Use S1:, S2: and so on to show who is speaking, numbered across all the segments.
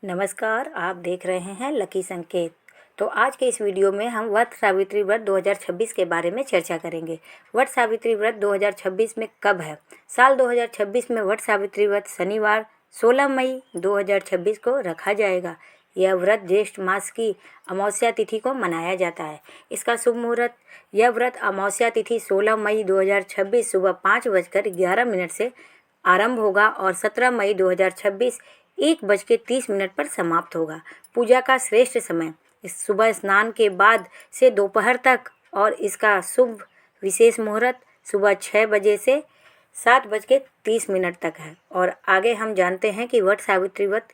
S1: नमस्कार, आप देख रहे हैं लकी संकेत। तो आज के इस वीडियो में हम वट सावित्री व्रत 2026 के बारे में चर्चा करेंगे। वट सावित्री व्रत 2026 में कब है? साल 2026 में वट सावित्री व्रत शनिवार 16 मई 2026 को रखा जाएगा। यह व्रत ज्येष्ठ मास की अमावस्या तिथि को मनाया जाता है। इसका शुभ मुहूर्त यह व्रत अमावस्या तिथि 16 मई 2026 सुबह 5:11 से आरंभ होगा और 17 मई 2026 1:30 पर समाप्त होगा। पूजा का श्रेष्ठ समय इस सुबह स्नान के बाद से दोपहर तक और इसका शुभ विशेष मुहूर्त सुबह 6 बजे से 7:30 तक है। और आगे हम जानते हैं कि वट सावित्री व्रत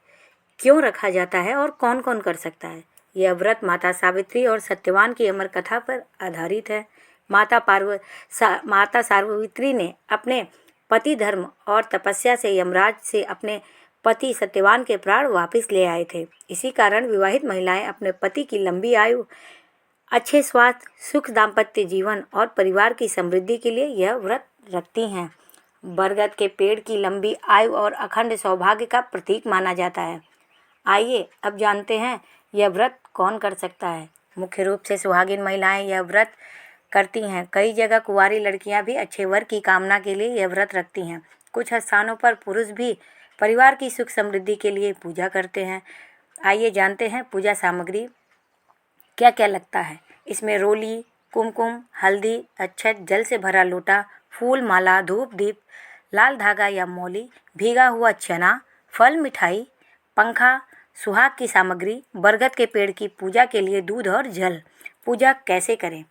S1: क्यों रखा जाता है और कौन कौन कर सकता है। यह व्रत माता सावित्री और सत्यवान की अमर कथा पर आधारित है। माता सावित्री ने अपने पति धर्म और तपस्या से यमराज से अपने पति सत्यवान के प्राण वापस ले आए थे। इसी कारण विवाहित महिलाएं अपने पति की लंबी आयु, अच्छे स्वास्थ्य, सुख दाम्पत्य जीवन और परिवार की समृद्धि के लिए यह व्रत रखती हैं। बरगद के पेड़ की लंबी आयु और अखंड सौभाग्य का प्रतीक माना जाता है। आइए अब जानते हैं यह व्रत कौन कर सकता है। मुख्य रूप से सुहागिन महिलाएं यह व्रत करती हैं। कई जगह कुंवारी लड़कियां भी अच्छे वर की कामना के लिए यह व्रत रखती हैं। कुछ स्थानों पर पुरुष भी परिवार की सुख समृद्धि के लिए पूजा करते हैं। आइए जानते हैं पूजा सामग्री क्या क्या लगता है। इसमें रोली, कुमकुम, हल्दी, अक्षत, जल से भरा लोटा, फूल माला, धूप दीप, लाल धागा या मौली, भीगा हुआ चना, फल, मिठाई, पंखा, सुहाग की सामग्री, बरगद के पेड़ की पूजा के लिए दूध और जल। पूजा कैसे करें?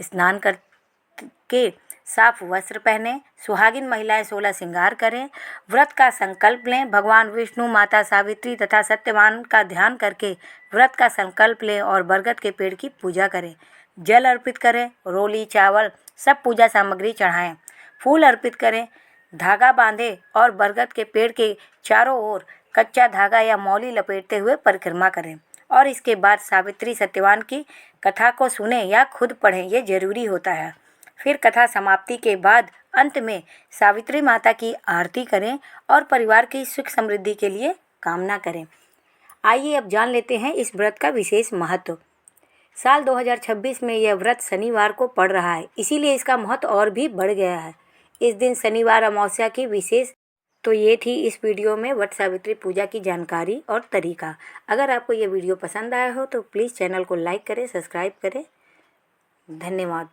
S1: स्नान करके साफ वस्त्र पहने, सुहागिन महिलाएं 16 श्रृंगार करें, व्रत का संकल्प लें, भगवान विष्णु, माता सावित्री तथा सत्यवान का ध्यान करके व्रत का संकल्प लें और बरगद के पेड़ की पूजा करें। जल अर्पित करें, रोली, चावल सब पूजा सामग्री चढ़ाएं, फूल अर्पित करें, धागा बांधें और बरगद के पेड़ के चारों ओर कच्चा धागा या मौली लपेटते हुए परिक्रमा करें और इसके बाद सावित्री सत्यवान की कथा को सुने या खुद पढ़ें, ये जरूरी होता है। फिर कथा समाप्ति के बाद अंत में सावित्री माता की आरती करें और परिवार की सुख समृद्धि के लिए कामना करें। आइए अब जान लेते हैं इस व्रत का विशेष महत्व। साल 2026 में यह व्रत शनिवार को पड़ रहा है, इसीलिए इसका महत्व और भी बढ़ गया है। इस दिन शनिवार अमावस्या की विशेष। तो ये थी इस वीडियो में वट सावित्री पूजा की जानकारी और तरीका। अगर आपको ये वीडियो पसंद आया हो तो प्लीज़ चैनल को लाइक करें, सब्सक्राइब करें। धन्यवाद।